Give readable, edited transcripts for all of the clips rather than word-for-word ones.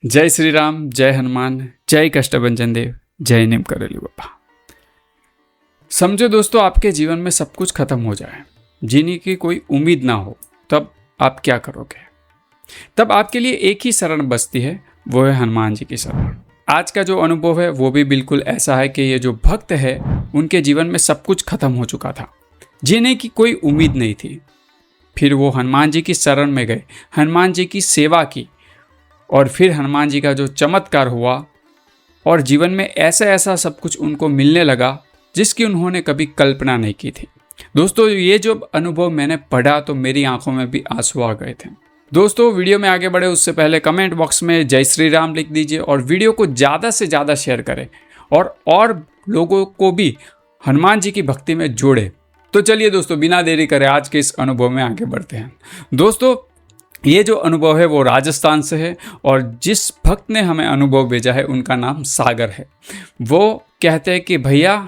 जय श्री राम, जय हनुमान, जय कष्टभंजन देव, जय नीम करोली बाबा। समझो दोस्तों, आपके जीवन में सब कुछ खत्म हो जाए, जीने की कोई उम्मीद ना हो, तब आप क्या करोगे? तब आपके लिए एक ही शरण बचती है, वो है हनुमान जी की शरण। आज का जो अनुभव है वो भी बिल्कुल ऐसा है कि ये जो भक्त है उनके जीवन में सब कुछ खत्म हो चुका था, जीने की कोई उम्मीद नहीं थी। फिर वो हनुमान जी की शरण में गए, हनुमान जी की सेवा की, और फिर हनुमान जी का जो चमत्कार हुआ और जीवन में ऐसा ऐसा सब कुछ उनको मिलने लगा जिसकी उन्होंने कभी कल्पना नहीं की थी। दोस्तों, ये जो अनुभव मैंने पढ़ा तो मेरी आंखों में भी आंसू आ गए थे। दोस्तों, वीडियो में आगे बढ़े उससे पहले कमेंट बॉक्स में जय श्री राम लिख दीजिए और वीडियो को ज़्यादा से ज़्यादा शेयर करें और लोगों को भी हनुमान जी की भक्ति में जोड़े। तो चलिए दोस्तों, बिना देरी करे आज के इस अनुभव में आगे बढ़ते हैं। दोस्तों, ये जो अनुभव है वो राजस्थान से है और जिस भक्त ने हमें अनुभव भेजा है उनका नाम सागर है। वो कहते हैं कि भैया,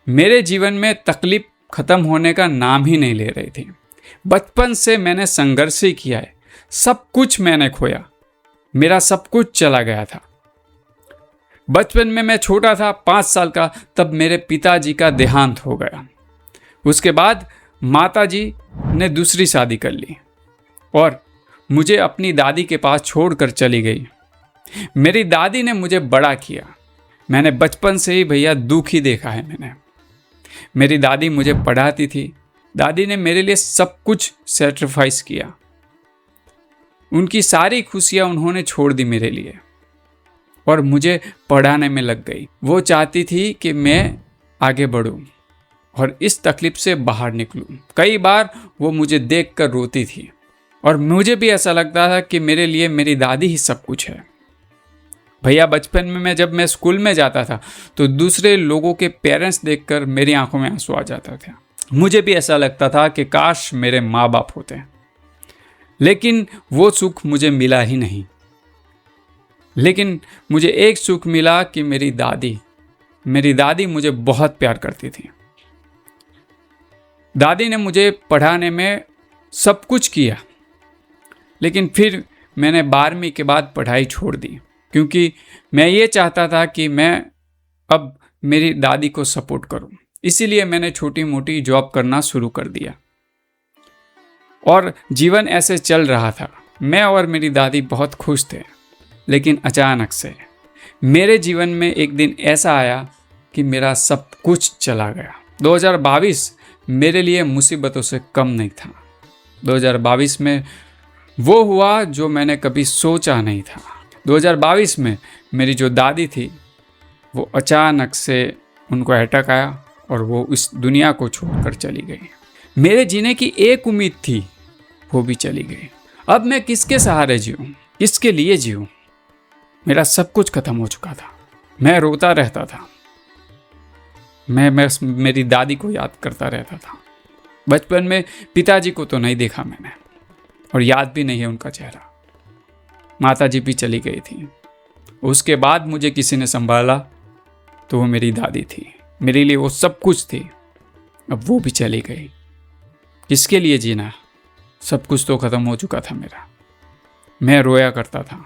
मेरे जीवन में तकलीफ ख़त्म होने का नाम ही नहीं ले रही थी। बचपन से मैंने संघर्ष ही किया है, सब कुछ मैंने खोया, मेरा सब कुछ चला गया था। बचपन में मैं छोटा था, 5 साल का, तब मेरे पिताजी का देहांत हो गया। उसके बाद माताजी ने दूसरी शादी कर ली और मुझे अपनी दादी के पास छोड़कर चली गई। मेरी दादी ने मुझे बड़ा किया। मैंने बचपन से ही भैया दुख ही देखा है मैंने। मेरी दादी मुझे पढ़ाती थी, दादी ने मेरे लिए सब कुछ सैक्रिफाइस किया। उनकी सारी खुशियाँ उन्होंने छोड़ दी मेरे लिए और मुझे पढ़ाने में लग गई। वो चाहती थी कि मैं आगे बढ़ूं और इस तकलीफ से बाहर निकलूं। कई बार वो मुझे देखकर रोती थी और मुझे भी ऐसा लगता था कि मेरे लिए मेरी दादी ही सब कुछ है। भैया, बचपन में जब मैं स्कूल में जाता था तो दूसरे लोगों के पेरेंट्स देखकर मेरी आंखों में आंसू आ जाता था। मुझे भी ऐसा लगता था कि काश मेरे माँ बाप होते, लेकिन वो सुख मुझे मिला ही नहीं। लेकिन मुझे एक सुख मिला कि मेरी दादी मुझे बहुत प्यार करती थी। दादी ने मुझे पढ़ाने में सब कुछ किया, लेकिन फिर मैंने 12वीं के बाद पढ़ाई छोड़ दी क्योंकि मैं ये चाहता था कि मैं अब मेरी दादी को सपोर्ट करूं। इसीलिए मैंने छोटी मोटी जॉब करना शुरू कर दिया और जीवन ऐसे चल रहा था। मैं और मेरी दादी बहुत खुश थे, लेकिन अचानक से मेरे जीवन में एक दिन ऐसा आया कि मेरा सब कुछ चला गया। 2022 मेरे लिए मुसीबतों से कम नहीं था। 2022 में वो हुआ जो मैंने कभी सोचा नहीं था। 2022 में मेरी जो दादी थी वो अचानक से उनको अटैक आया और वो इस दुनिया को छोड़कर चली गई। मेरे जीने की एक उम्मीद थी, वो भी चली गई। अब मैं किसके सहारे जीऊँ, किसके लिए जीऊँ? मेरा सब कुछ खत्म हो चुका था। मैं रोता रहता था, मैं मेरी दादी को याद करता रहता था। बचपन में पिताजी को तो नहीं देखा मैंने और याद भी नहीं है उनका चेहरा। माताजी भी चली गई थी। उसके बाद मुझे किसी ने संभाला तो वो मेरी दादी थी। मेरे लिए वो सब कुछ थी, अब वो भी चली गई। किसके लिए जीना? सब कुछ तो ख़त्म हो चुका था मेरा। मैं रोया करता था।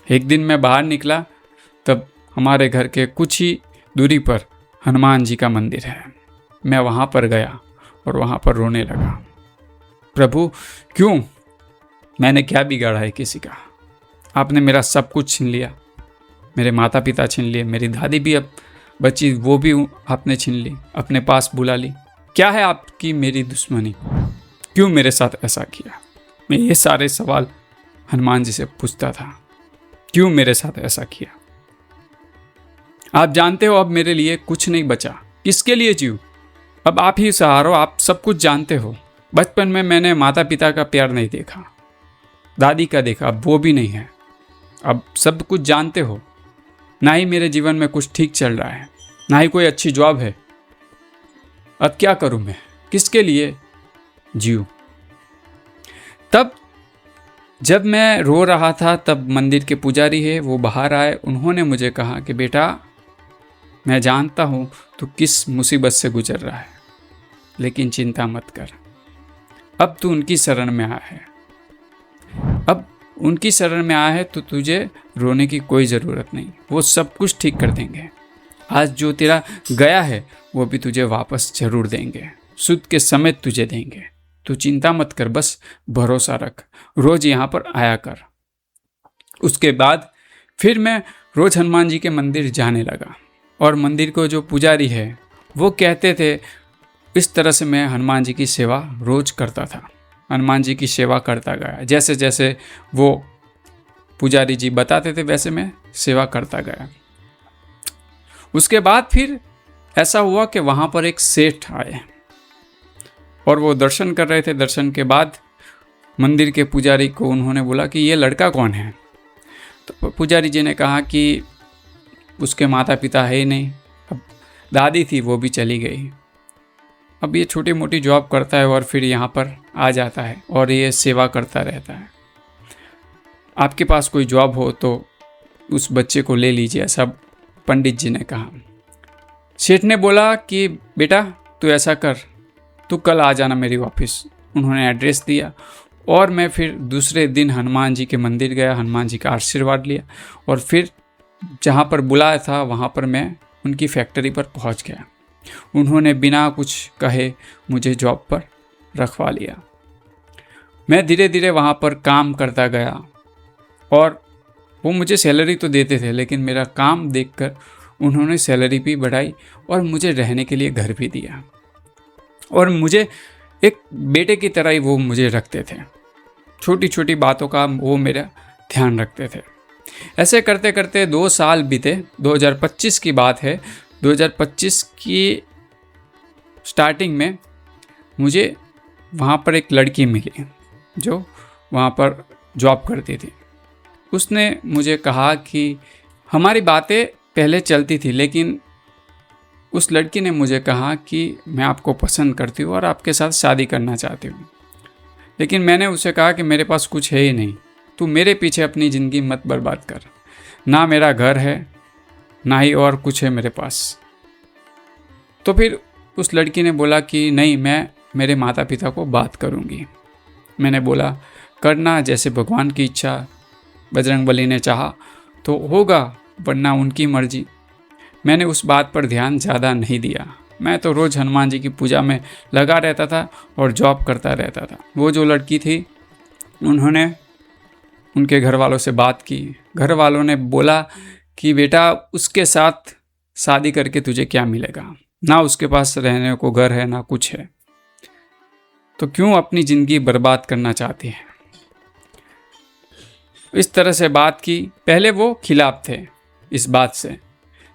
एक दिन मैं बाहर निकला, तब हमारे घर के कुछ ही दूरी पर हनुमान जी का मंदिर है। मैं वहाँ पर गया और वहाँ पर रोने लगा। प्रभु, क्यों? मैंने क्या बिगाड़ा है किसी का? आपने मेरा सब कुछ छीन लिया। मेरे माता पिता छीन लिए, मेरी दादी भी अब बची, वो भी आपने छीन ली, अपने पास बुला ली। क्या है आपकी मेरी दुश्मनी? क्यों मेरे साथ ऐसा किया? मैं ये सारे सवाल हनुमान जी से पूछता था, क्यों मेरे साथ ऐसा किया? आप जानते हो अब मेरे लिए कुछ नहीं बचा। किसके लिए जीऊँ? अब आप ही सहारो, आप सब कुछ जानते हो। बचपन में मैंने माता पिता का प्यार नहीं देखा, दादी का देखा, अब वो भी नहीं है। अब सब कुछ जानते हो। ना ही मेरे जीवन में कुछ ठीक चल रहा है, ना ही कोई अच्छी जॉब है। अब क्या करूं मैं? किसके लिए जीऊं? तब जब मैं रो रहा था, तब मंदिर के पुजारी है वो बाहर आए। उन्होंने मुझे कहा कि बेटा, मैं जानता हूं तू किस मुसीबत से गुजर रहा है, लेकिन चिंता मत कर, अब तू उनकी शरण में आया है। अब उनकी शरण में आया है तो तुझे रोने की कोई ज़रूरत नहीं, वो सब कुछ ठीक कर देंगे। आज जो तेरा गया है वो भी तुझे वापस जरूर देंगे, सुध के समेत तुझे देंगे। तू चिंता मत कर, बस भरोसा रख, रोज यहाँ पर आया कर। उसके बाद फिर मैं रोज हनुमान जी के मंदिर जाने लगा और मंदिर को जो पुजारी है वो कहते थे, इस तरह से मैं हनुमान जी की सेवा रोज करता था। हनुमान जी की सेवा करता गया, जैसे जैसे वो पुजारी जी बताते थे वैसे मैं सेवा करता गया। उसके बाद फिर ऐसा हुआ कि वहाँ पर एक सेठ आए और वो दर्शन कर रहे थे। दर्शन के बाद मंदिर के पुजारी को उन्होंने बोला कि ये लड़का कौन है। तो पुजारी जी ने कहा कि उसके माता पिता है ही नहीं, अब दादी थी वो भी चली गई, अब ये छोटी मोटी जॉब करता है और फिर यहाँ पर आ जाता है और ये सेवा करता रहता है। आपके पास कोई जॉब हो तो उस बच्चे को ले लीजिए, ऐसा पंडित जी ने कहा। सेठ ने बोला कि बेटा तू ऐसा कर, तू कल आ जाना मेरी ऑफिस। उन्होंने एड्रेस दिया और मैं फिर दूसरे दिन हनुमान जी के मंदिर गया, हनुमान जी का आशीर्वाद लिया और फिर जहाँ पर बुलाया था वहाँ पर मैं उनकी फैक्ट्री पर पहुँच गया। उन्होंने बिना कुछ कहे मुझे जॉब पर रखवा लिया। मैं धीरे धीरे वहाँ पर काम करता गया और वो मुझे सैलरी तो देते थे, लेकिन मेरा काम देखकर उन्होंने सैलरी भी बढ़ाई और मुझे रहने के लिए घर भी दिया और मुझे एक बेटे की तरह ही वो मुझे रखते थे। छोटी छोटी बातों का वो मेरा ध्यान रखते थे। ऐसे करते करते 2 साल बीते। 2025 की बात है। 2025 की स्टार्टिंग में मुझे वहाँ पर एक लड़की मिली जो वहाँ पर जॉब करती थी। उसने मुझे कहा कि हमारी बातें पहले चलती थी, लेकिन उस लड़की ने मुझे कहा कि मैं आपको पसंद करती हूँ और आपके साथ शादी करना चाहती हूँ। लेकिन मैंने उसे कहा कि मेरे पास कुछ है ही नहीं, तू मेरे पीछे अपनी ज़िंदगी मत बर्बाद कर। ना मेरा घर है, ना ही और कुछ है मेरे पास। तो फिर उस लड़की ने बोला कि नहीं, मैं मेरे माता पिता को बात करूँगी। मैंने बोला करना, जैसे भगवान की इच्छा, बजरंगबली ने चाहा तो होगा, वरना उनकी मर्जी। मैंने उस बात पर ध्यान ज़्यादा नहीं दिया। मैं तो रोज़ हनुमान जी की पूजा में लगा रहता था और जॉब करता रहता था। वो जो लड़की थी उन्होंने उनके घर वालों से बात की। घर वालों ने बोला कि बेटा उसके साथ शादी करके तुझे क्या मिलेगा, ना उसके पास रहने को घर है ना कुछ है, तो क्यों अपनी ज़िंदगी बर्बाद करना चाहती है। इस तरह से बात की। पहले वो खिलाफ थे इस बात से।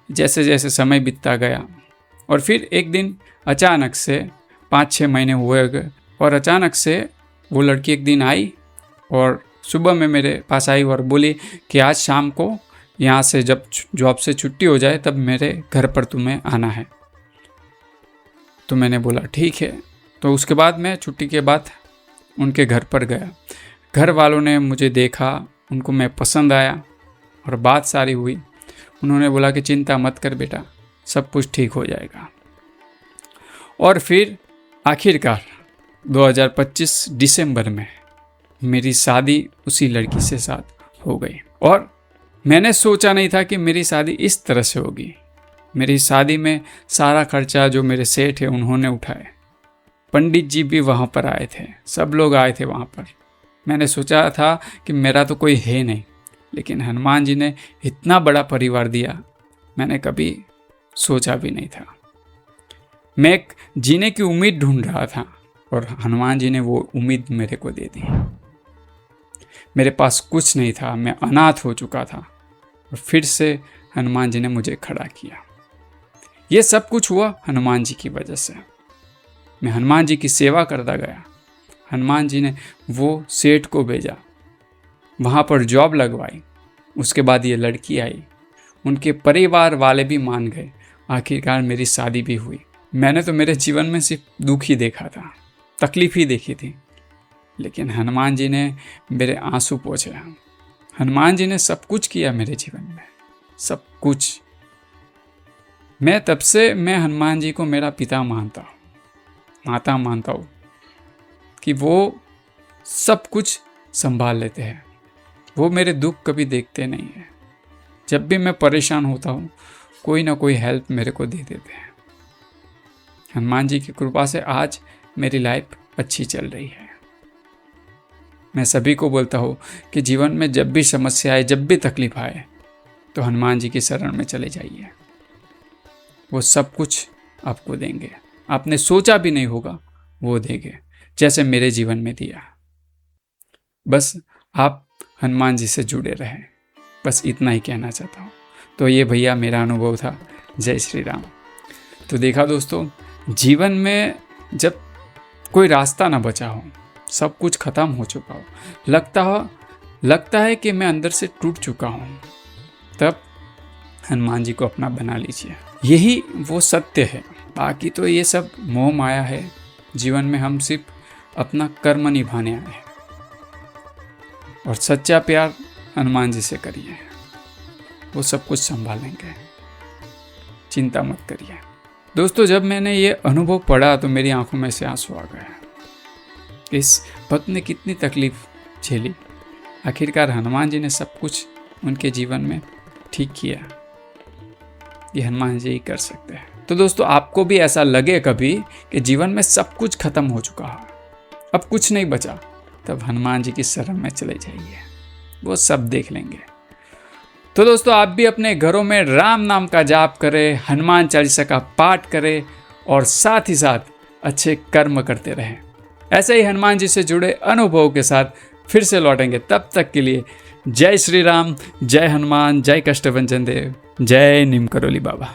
जैसे जैसे समय बीतता गया और फिर एक दिन अचानक से 5-6 महीने हुए गए और अचानक से वो लड़की एक दिन आई और सुबह में मेरे पास आई और बोली कि आज शाम को यहाँ से जब जॉब से छुट्टी हो जाए तब मेरे घर पर तुम्हें आना है। तो मैंने बोला ठीक है। तो उसके बाद मैं छुट्टी के बाद उनके घर पर गया। घर वालों ने मुझे देखा, उनको मैं पसंद आया और बात सारी हुई। उन्होंने बोला कि चिंता मत कर बेटा, सब कुछ ठीक हो जाएगा। और फिर आखिरकार 2025 दिसंबर में मेरी शादी उसी लड़की से साथ हो गई। और मैंने सोचा नहीं था कि मेरी शादी इस तरह से होगी। मेरी शादी में सारा खर्चा जो मेरे सेठ है उन्होंने उठाए। पंडित जी भी वहाँ पर आए थे, सब लोग आए थे वहाँ पर। मैंने सोचा था कि मेरा तो कोई है नहीं, लेकिन हनुमान जी ने इतना बड़ा परिवार दिया, मैंने कभी सोचा भी नहीं था। मैं एक जीने की उम्मीद ढूंढ रहा था और हनुमान जी ने वो उम्मीद मेरे को दे दी। मेरे पास कुछ नहीं था, मैं अनाथ हो चुका था और फिर से हनुमान जी ने मुझे खड़ा किया। ये सब कुछ हुआ हनुमान जी की वजह से। मैं हनुमान जी की सेवा करता गया। हनुमान जी ने वो सेठ को भेजा, वहाँ पर जॉब लगवाई। उसके बाद ये लड़की आई, उनके परिवार वाले भी मान गए। आखिरकार मेरी शादी भी हुई। मैंने तो मेरे जीवन में सिर्फ दुख ही देखा था, तकलीफ ही देखी थी, लेकिन हनुमान जी ने मेरे आंसू पोंछे। हनुमान जी ने सब कुछ किया मेरे जीवन में, सब कुछ। मैं तब से मैं हनुमान जी को मेरा पिता मानता हूँ, माता मानता हूँ कि वो सब कुछ संभाल लेते हैं। वो मेरे दुख कभी देखते नहीं हैं। जब भी मैं परेशान होता हूँ कोई ना कोई हेल्प मेरे को दे देते हैं। हनुमान जी की कृपा से आज मेरी लाइफ अच्छी चल रही है। मैं सभी को बोलता हूँ कि जीवन में जब भी समस्या आए, जब भी तकलीफ आए, तो हनुमान जी की शरण में चले जाइए। वो सब कुछ आपको देंगे, आपने सोचा भी नहीं होगा वो देंगे, जैसे मेरे जीवन में दिया। बस आप हनुमान जी से जुड़े रहें, बस इतना ही कहना चाहता हूँ। तो ये भैया मेरा अनुभव था। जय श्री राम। तो देखा दोस्तों, जीवन में जब कोई रास्ता ना बचा हो, सब कुछ खत्म हो चुका हो, लगता है कि मैं अंदर से टूट चुका हूँ, तब हनुमान जी को अपना बना लीजिए। यही वो सत्य है। बाकी तो ये सब मोह माया है। जीवन में हम सिर्फ अपना कर्म निभाने आए हैं, और सच्चा प्यार हनुमान जी से करिए, वो सब कुछ संभालेंगे, चिंता मत करिए। दोस्तों, जब मैंने ये अनुभव पढ़ा तो मेरी आंखों में से आंसू आ गए। इस भक्त ने कितनी तकलीफ झेली, आखिरकार हनुमान जी ने सब कुछ उनके जीवन में ठीक किया। ये हनुमान जी ही कर सकते हैं। तो दोस्तों, आपको भी ऐसा लगे कभी कि जीवन में सब कुछ खत्म हो चुका है, अब कुछ नहीं बचा, तब हनुमान जी की शरण में चले जाइए, वो सब देख लेंगे। तो दोस्तों, आप भी अपने घरों में राम नाम का जाप करें, हनुमान चालीसा का पाठ करें और साथ ही साथ अच्छे कर्म करते रहें। ऐसे ही हनुमान जी से जुड़े अनुभवों के साथ फिर से लौटेंगे। तब तक के लिए जय श्री राम, जय हनुमान, जय कष्टभंजन देव, जय नीम करोली बाबा।